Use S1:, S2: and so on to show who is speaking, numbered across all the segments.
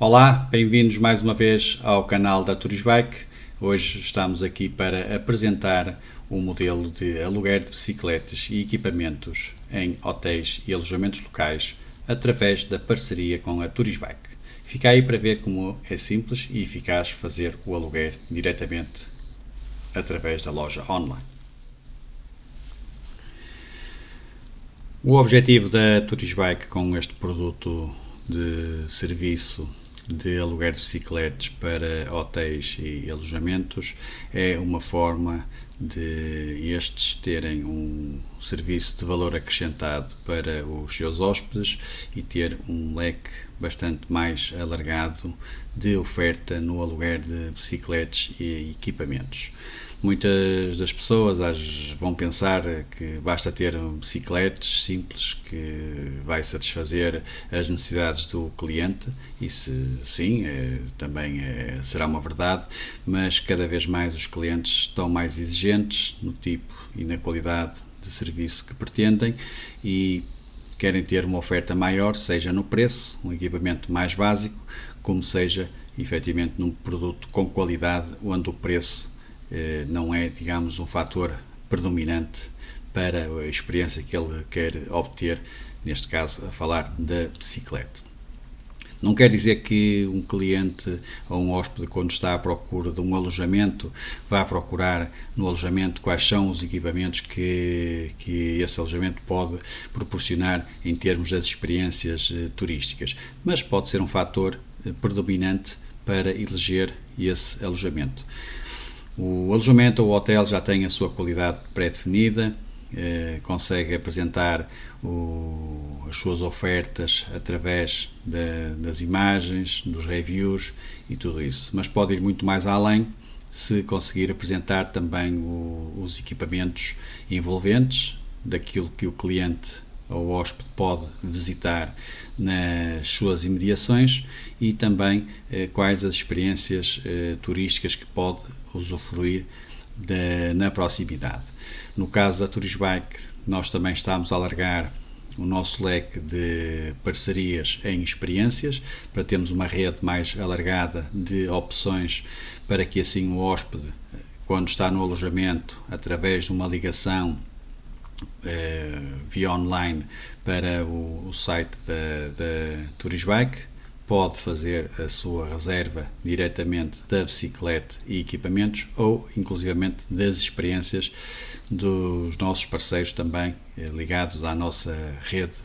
S1: Olá, bem-vindos mais uma vez ao canal da Turisbike. Hoje estamos aqui para apresentar o modelo de aluguer de bicicletas e equipamentos em hotéis e alojamentos locais através da parceria com a Turisbike. Fica aí para ver como é simples e eficaz fazer o aluguer diretamente através da loja online. O objetivo da Turisbike com este produto de serviço de aluguer de bicicletas para hotéis e alojamentos é uma forma de estes terem um serviço de valor acrescentado para os seus hóspedes e ter um leque bastante mais alargado de oferta no aluguer de bicicletas e equipamentos. Muitas das pessoas vão pensar que basta ter bicicletas simples que vai satisfazer as necessidades do cliente, e se sim, também será uma verdade, mas cada vez mais os clientes estão mais exigentes no tipo e na qualidade de serviço que pretendem e querem ter uma oferta maior, seja no preço, um equipamento mais básico, como seja efetivamente num produto com qualidade, onde o preço não é, digamos, um fator predominante para a experiência que ele quer obter, neste caso a falar da bicicleta. Não quer dizer que um cliente ou um hóspede, quando está à procura de um alojamento, vá procurar no alojamento quais são os equipamentos que esse alojamento pode proporcionar em termos das experiências turísticas, mas pode ser um fator predominante para eleger esse alojamento. O alojamento ou o hotel já tem a sua qualidade pré-definida, consegue apresentar as suas ofertas através das imagens, dos reviews e tudo isso, mas pode ir muito mais além se conseguir apresentar também os equipamentos envolventes daquilo que o cliente ou hóspede pode visitar nas suas imediações e também quais as experiências turísticas que pode usufruir na proximidade. No caso da Turisbike, nós também estamos a alargar o nosso leque de parcerias em experiências, para termos uma rede mais alargada de opções, para que assim o hóspede, quando está no alojamento, através de uma ligação via online para o site da Turisbike, pode fazer a sua reserva diretamente da bicicleta e equipamentos ou inclusivamente das experiências dos nossos parceiros também ligados à nossa rede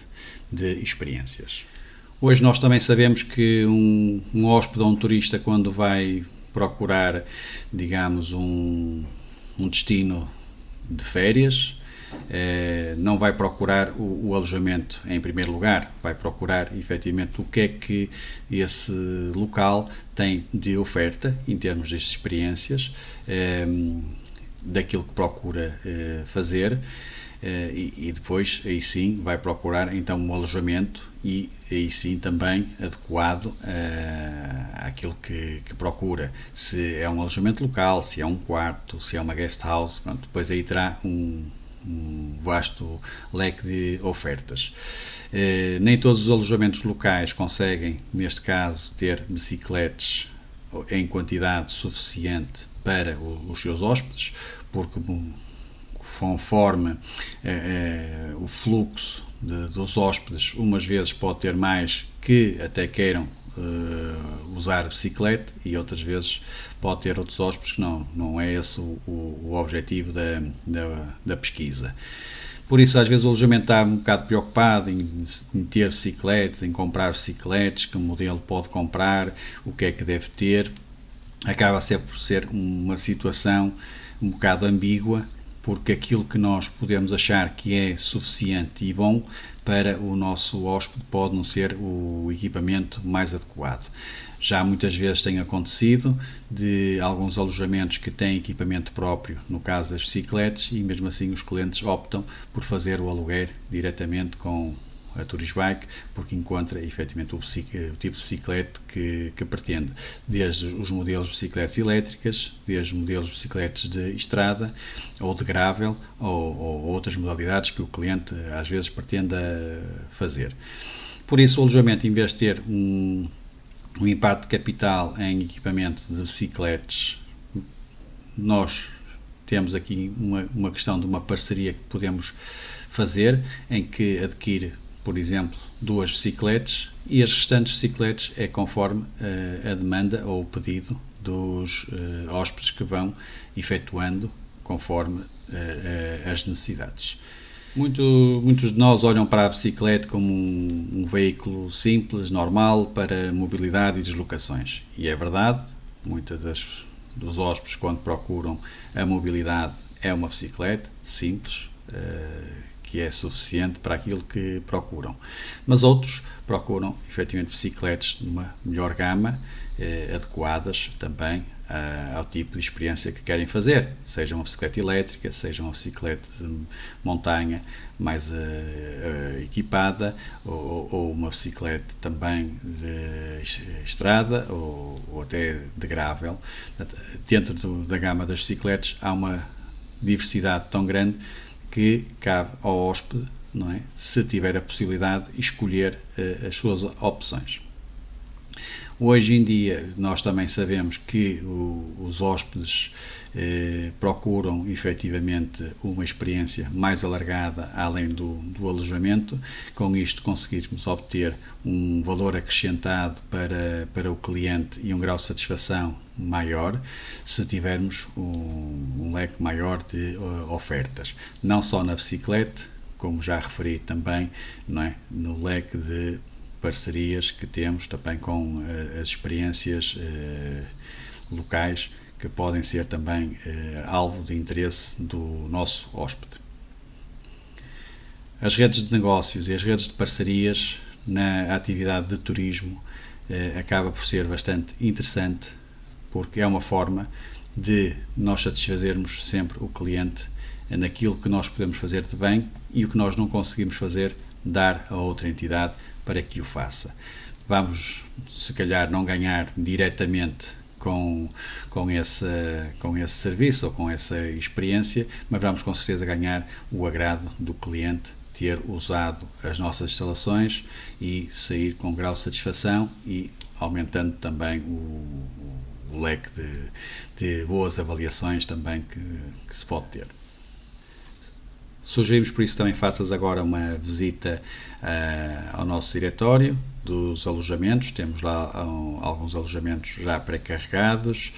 S1: de experiências. Hoje nós também sabemos que um hóspede ou um turista, quando vai procurar, digamos, um destino de férias, não vai procurar o alojamento em primeiro lugar, vai procurar efetivamente o que é que esse local tem de oferta em termos de experiências, daquilo que procura fazer, e depois aí sim vai procurar então um alojamento e aí sim também adequado àquilo que procura, se é um alojamento local, se é um quarto, se é uma guest house, pronto, depois aí terá um vasto leque de ofertas. Nem todos os alojamentos locais conseguem, neste caso, ter bicicletas em quantidade suficiente para os seus hóspedes, porque conforme o fluxo dos hóspedes, umas vezes pode ter mais que até queiram usar bicicleta, e outras vezes pode ter outros hóspedes que não é esse o objetivo da pesquisa. Por isso, às vezes, o alojamento está um bocado preocupado em ter bicicletas, em comprar bicicletas, que modelo pode comprar, o que é que deve ter. Acaba sempre por ser uma situação um bocado ambígua, porque aquilo que nós podemos achar que é suficiente e bom para o nosso hóspede pode não ser o equipamento mais adequado. Já muitas vezes tem acontecido de alguns alojamentos que têm equipamento próprio, no caso das bicicletas, e mesmo assim os clientes optam por fazer o aluguer diretamente com a Turisbike, porque encontra efetivamente o tipo de bicicleta que pretende, desde os modelos de bicicletas elétricas, desde os modelos de bicicletas de estrada ou de gravel, ou outras modalidades que o cliente às vezes pretenda fazer. Por isso, o alojamento, em vez de ter O impacto de capital em equipamento de bicicletas, nós temos aqui uma questão de uma parceria que podemos fazer, em que adquire, por exemplo, 2 bicicletas e as restantes bicicletas é conforme a demanda ou o pedido dos hóspedes que vão efetuando conforme as necessidades. Muitos de nós olham para a bicicleta como um veículo simples, normal, para mobilidade e deslocações. E é verdade, muitos dos hóspedes, quando procuram a mobilidade, é uma bicicleta simples, que é suficiente para aquilo que procuram. Mas outros procuram, efetivamente, bicicletas de uma melhor gama, adequadas também ao tipo de experiência que querem fazer, seja uma bicicleta elétrica, seja uma bicicleta de montanha mais equipada, ou uma bicicleta também de estrada ou até de gravel. Dentro da gama das bicicletas há uma diversidade tão grande que cabe ao hóspede, não é? Se tiver a possibilidade, escolher as suas opções. Hoje em dia, nós também sabemos que os hóspedes procuram efetivamente uma experiência mais alargada além do alojamento. Com isto, conseguirmos obter um valor acrescentado para o cliente e um grau de satisfação maior se tivermos um leque maior de ofertas. Não só na bicicleta, como já referi também, não é? No leque de parcerias que temos também com as experiências locais que podem ser também alvo de interesse do nosso hóspede. As redes de negócios e as redes de parcerias na atividade de turismo acaba por ser bastante interessante, porque é uma forma de nós satisfazermos sempre o cliente naquilo que nós podemos fazer de bem e o que nós não conseguimos fazer, dar a outra entidade para que o faça. Vamos, se calhar, não ganhar diretamente com esse serviço ou com essa experiência, mas vamos com certeza ganhar o agrado do cliente ter usado as nossas instalações e sair com grau de satisfação e aumentando também o leque de boas avaliações também que se pode ter. Sugerimos por isso também faças agora uma visita ao nosso diretório dos alojamentos. Temos lá alguns alojamentos já pré-carregados,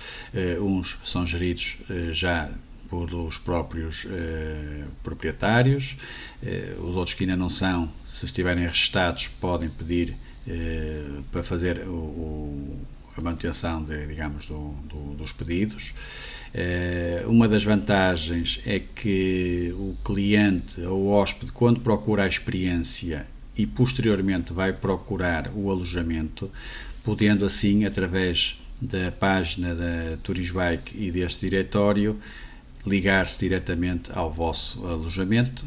S1: uns são geridos já pelos próprios proprietários, os outros que ainda não são, se estiverem registados, podem pedir para fazer a manutenção dos pedidos. Uma das vantagens é que o cliente ou o hóspede, quando procura a experiência e posteriormente vai procurar o alojamento, podendo assim, através da página da Turisbike e deste diretório, ligar-se diretamente ao vosso alojamento,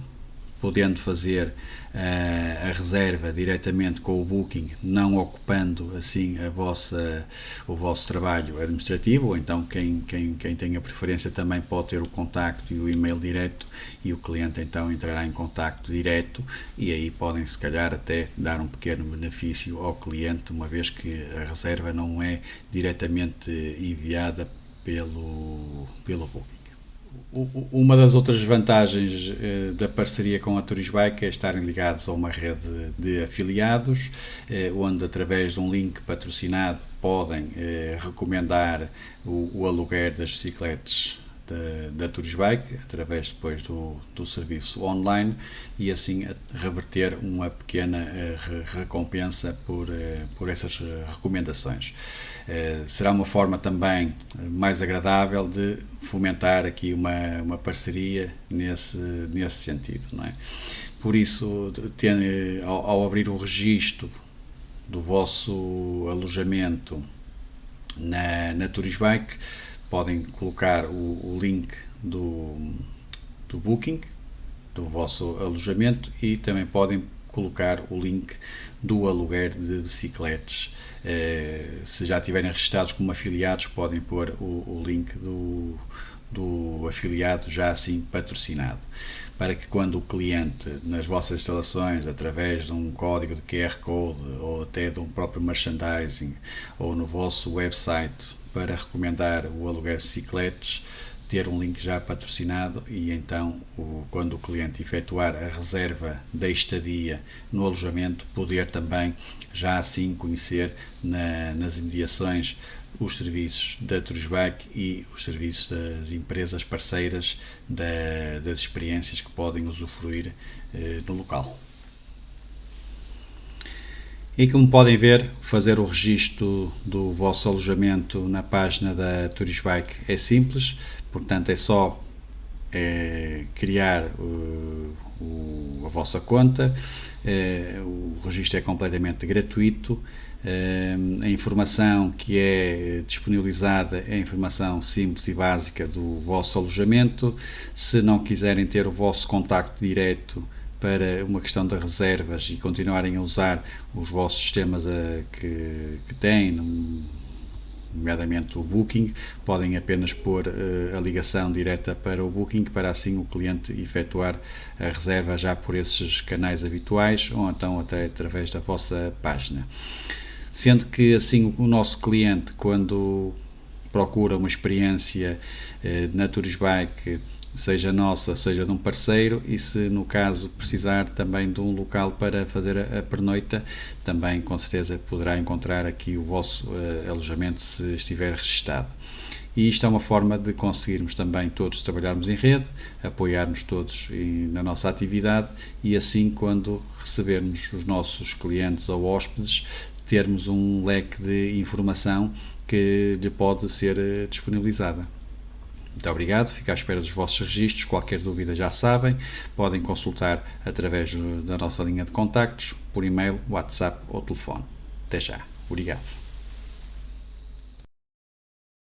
S1: podendo fazer a reserva diretamente com o Booking, não ocupando assim o vosso trabalho administrativo, ou então quem tem a preferência também pode ter o contacto e o e-mail direto e o cliente então entrará em contacto direto e aí podem se calhar até dar um pequeno benefício ao cliente, uma vez que a reserva não é diretamente enviada pelo Booking. Uma das outras vantagens da parceria com a Turisbike é estarem ligados a uma rede de afiliados, onde através de um link patrocinado podem recomendar o aluguer das bicicletas da Turisbike, através depois do serviço online, e assim reverter uma pequena recompensa por essas recomendações. Será uma forma também mais agradável de fomentar aqui uma parceria nesse sentido, não é? Por isso, ao abrir o registro do vosso alojamento na Turisbike, podem colocar o link do Booking, do vosso alojamento, e também podem colocar o link do aluguer de bicicletas. Se já estiverem registrados como afiliados, podem pôr o link do afiliado já assim patrocinado, para que quando o cliente nas vossas instalações, através de um código de QR Code ou até de um próprio merchandising ou no vosso website para recomendar o aluguer de bicicletas, ter um link já patrocinado e então quando o cliente efetuar a reserva da estadia no alojamento, poder também já assim conhecer nas imediações os serviços da Tourisbike e os serviços das empresas parceiras das experiências que podem usufruir no local. E como podem ver, fazer o registro do vosso alojamento na página da Tourisbike é simples, portanto é só criar a vossa conta, o registro é completamente gratuito, a informação que é disponibilizada é a informação simples e básica do vosso alojamento. Se não quiserem ter o vosso contacto direto para uma questão de reservas e continuarem a usar os vossos sistemas que têm, nomeadamente o Booking, podem apenas pôr a ligação direta para o Booking, para assim o cliente efetuar a reserva já por esses canais habituais ou então até através da vossa página. Sendo que assim o nosso cliente, quando procura uma experiência na Tourisbike, seja nossa, seja de um parceiro, e se no caso precisar também de um local para fazer a pernoita, também com certeza poderá encontrar aqui o vosso alojamento se estiver registado. E isto é uma forma de conseguirmos também todos trabalharmos em rede, apoiarmos todos na nossa atividade e assim quando recebermos os nossos clientes ou hóspedes, termos um leque de informação que lhe pode ser disponibilizada. Muito obrigado, fico à espera dos vossos registros, qualquer dúvida já sabem, podem consultar através da nossa linha de contactos, por e-mail, WhatsApp ou telefone. Até já, obrigado.